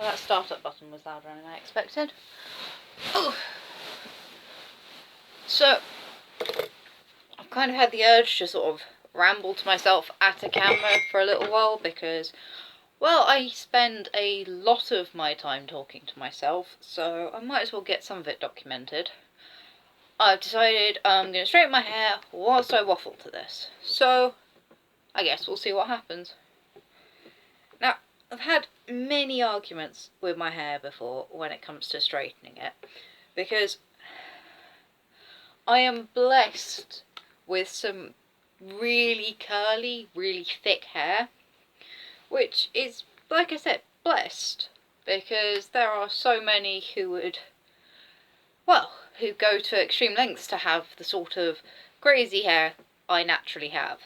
that startup button was louder than I expected. Oh. So, I've kind of had the urge to sort of ramble to myself at a camera for a little while because, well, I spend a lot of my time talking to myself, so I might as well get some of it documented. I've decided I'm going to straighten my hair whilst I waffle to this, so I guess we'll see what happens. Now, I've had many arguments with my hair before when it comes to straightening it, because I am blessed with some really curly, really thick hair, which is, like I said, blessed, because there are so many who would, well, who go to extreme lengths to have the sort of crazy hair I naturally have.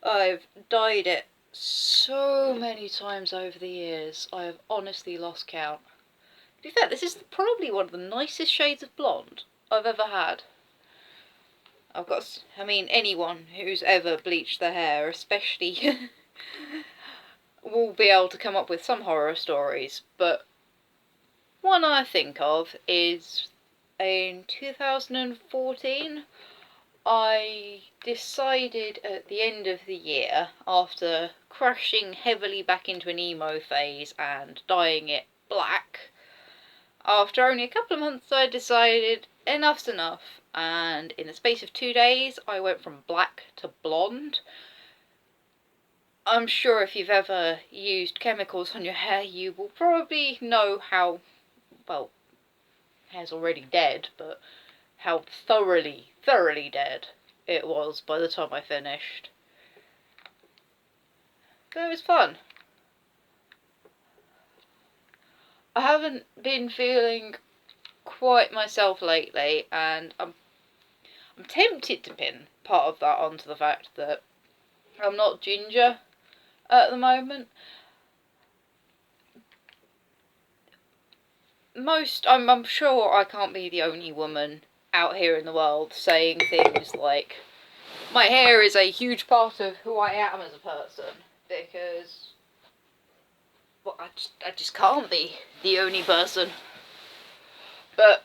I've dyed it so many times over the years, I have honestly lost count. To be fair, this is probably one of the nicest shades of blonde I've ever had. Anyone who's ever bleached their hair, especially, will be able to come up with some horror stories, but one I think of is in 2014, I decided at the end of the year, after crashing heavily back into an emo phase and dyeing it black, after only a couple of months I decided enough's enough, and in the space of 2 days I went from black to blonde. I'm sure if you've ever used chemicals on your hair you will probably know how, well, hair's already dead, but how thoroughly dead it was by the time I finished. But it was fun. I haven't been feeling quite myself lately, and I'm tempted to pin part of that onto the fact that I'm not ginger at the moment. I'm sure I can't be the only woman out here in the world saying things like, my hair is a huge part of who I am as a person, because, well, I just can't be the only person. But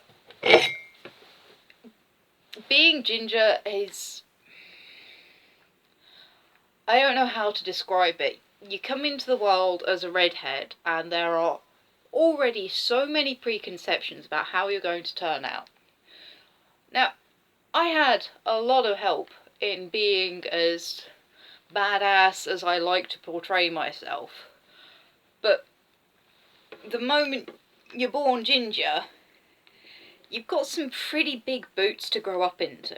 being ginger is, I don't know how to describe it. You come into the world as a redhead and there are already so many preconceptions about how you're going to turn out. Now, I had a lot of help in being as badass as I like to portray myself, but the moment you're born ginger, you've got some pretty big boots to grow up into.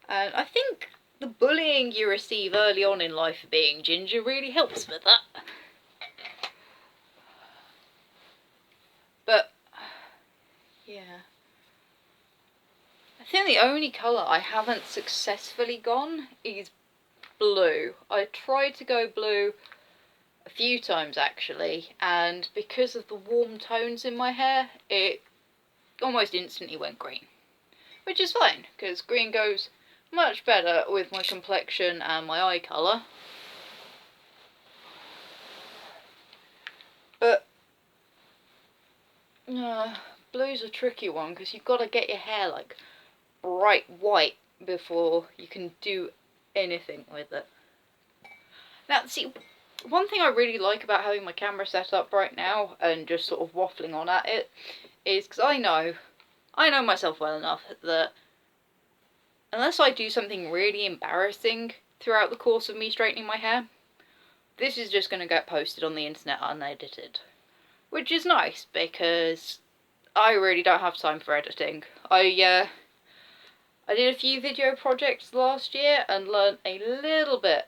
And I think the bullying you receive early on in life for being ginger really helps with that. But, yeah. I think the only colour I haven't successfully gone is blue. I tried to go blue a few times actually, and because of the warm tones in my hair, it almost instantly went green. Which is fine, because green goes much better with my complexion and my eye colour. But blue's a tricky one, because you've got to get your hair like bright white before you can do anything with it. Now, see, one thing I really like about having my camera set up right now and just sort of waffling on at it is because I know myself well enough that unless I do something really embarrassing throughout the course of me straightening my hair, this is just going to get posted on the internet unedited. Which is nice, because I really don't have time for editing. I did a few video projects last year and learned a little bit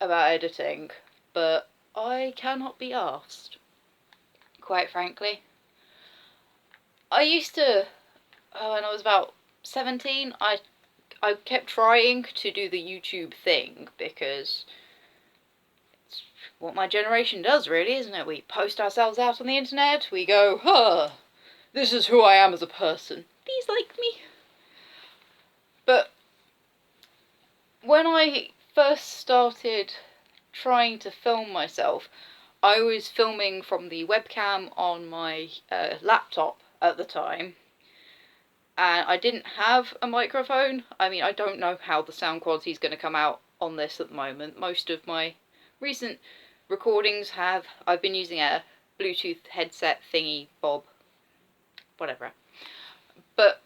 about editing, but I cannot be arsed, quite frankly. I used to, when I was about 17, I kept trying to do the YouTube thing, because it's what my generation does, really, isn't it? We post ourselves out on the internet, we go, this is who I am as a person, please like me. But when I first started trying to film myself, I was filming from the webcam on my laptop at the time, and I didn't have a microphone. I mean, I don't know how the sound quality is going to come out on this at the moment. Most of my recent recordings I've been using a Bluetooth headset thingy bob, whatever. But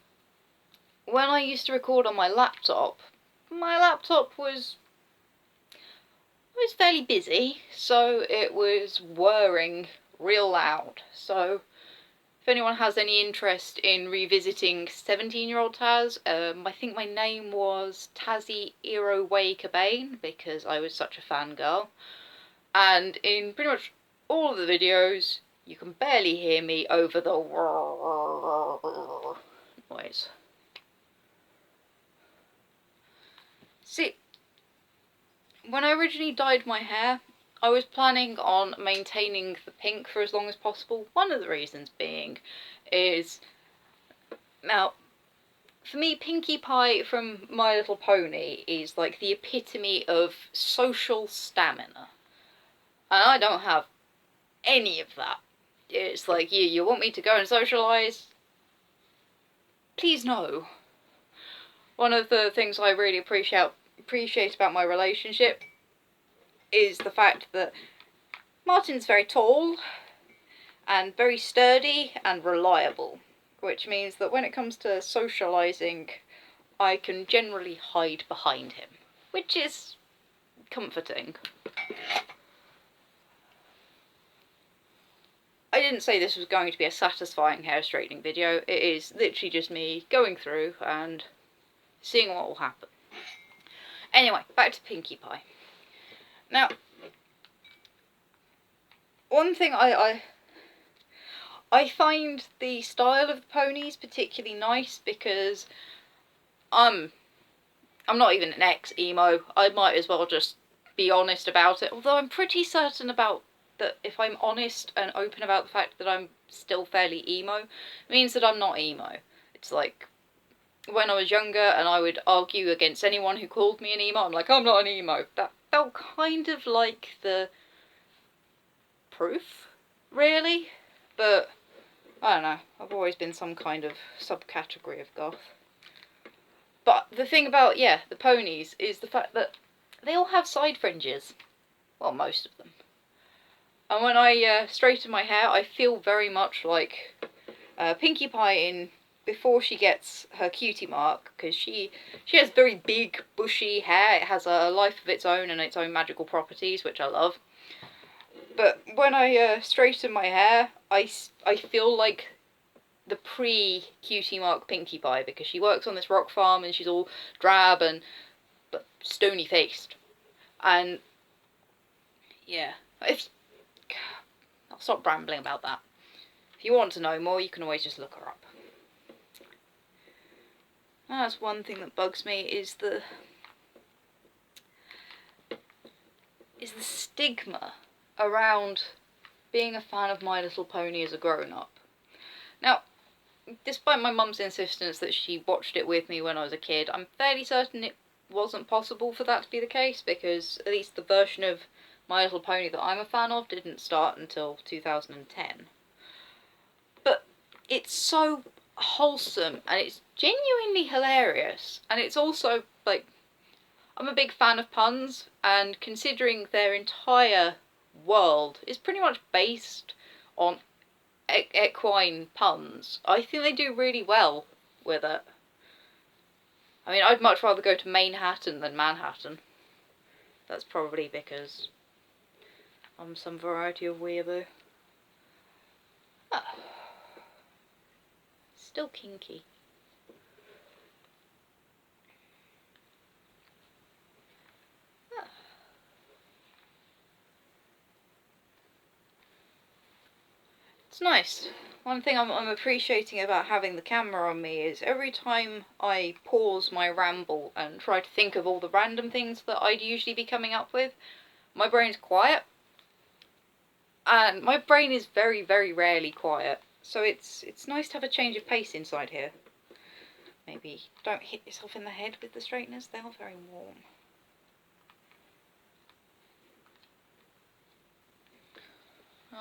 when I used to record on my laptop was fairly busy, so it was whirring real loud. So if anyone has any interest in revisiting 17-year-old Taz, I think my name was Tazzy Iroway Cabane, because I was such a fangirl. And in pretty much all of the videos, you can barely hear me over the noise. See, when I originally dyed my hair, I was planning on maintaining the pink for as long as possible. One of the reasons being is, now, for me, Pinkie Pie from My Little Pony is like the epitome of social stamina. And I don't have any of that. It's like, you want me to go and socialise? Please no. One of the things I really appreciate about my relationship is the fact that Martin's very tall and very sturdy and reliable, which means that when it comes to socialising, I can generally hide behind him, which is comforting. I didn't say this was going to be a satisfying hair straightening video. It is literally just me going through and seeing what will happen. Anyway, back to Pinkie Pie. Now, one thing I find the style of the ponies particularly nice, because I'm not even an ex-emo. I might as well just be honest about it, although I'm pretty certain about that if I'm honest and open about the fact that I'm still fairly emo, it means that I'm not emo. It's like when I was younger and I would argue against anyone who called me an emo, I'm like, I'm not an emo. That felt kind of like the proof, really, but I don't know, I've always been some kind of subcategory of goth. But the thing about, the ponies is the fact that they all have side fringes. Well, most of them. And when I straighten my hair, I feel very much like Pinkie Pie before she gets her cutie mark, because she has very big, bushy hair. It has a life of its own and its own magical properties, which I love. But when I straighten my hair, I feel like the pre-cutie mark Pinkie Pie, because she works on this rock farm and she's all drab and but stony faced. And yeah, I'll stop rambling about that. If you want to know more, you can always just look her up. That's one thing that bugs me, is the stigma around being a fan of My Little Pony as a grown-up. Now, despite my mum's insistence that she watched it with me when I was a kid, I'm fairly certain it wasn't possible for that to be the case, because at least the version of My Little Pony that I'm a fan of didn't start until 2010. But it's so wholesome, and it's genuinely hilarious, and it's also, like, I'm a big fan of puns, and considering their entire world is pretty much based on equine puns, I think they do really well with it. I mean, I'd much rather go to Manhattan than Manhattan. That's probably because I'm some variety of weeaboo. Ah. Still kinky. Ah. It's nice. One thing I'm appreciating about having the camera on me is every time I pause my ramble and try to think of all the random things that I'd usually be coming up with, my brain's quiet. And my brain is very, very rarely quiet. So it's nice to have a change of pace inside here. Maybe don't hit yourself in the head with the straighteners, they are very warm.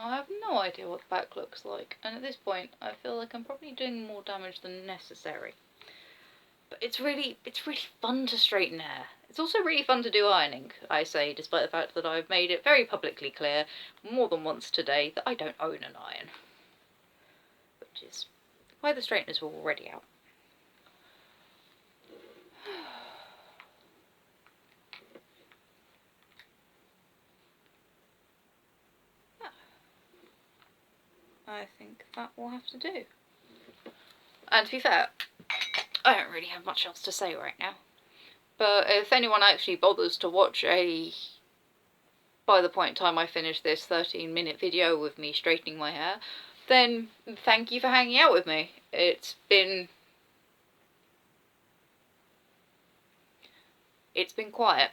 I have no idea what the back looks like, and at this point I feel like I'm probably doing more damage than necessary. But it's really fun to straighten hair. It's also really fun to do ironing, I say, despite the fact that I've made it very publicly clear more than once today that I don't own an iron. Which is why the straighteners were already out. I think that will have to do. And to be fair, I don't really have much else to say right now. But if anyone actually bothers to watch by the point in time I finish this 13-minute video with me straightening my hair, then thank you for hanging out with me. It's been quiet.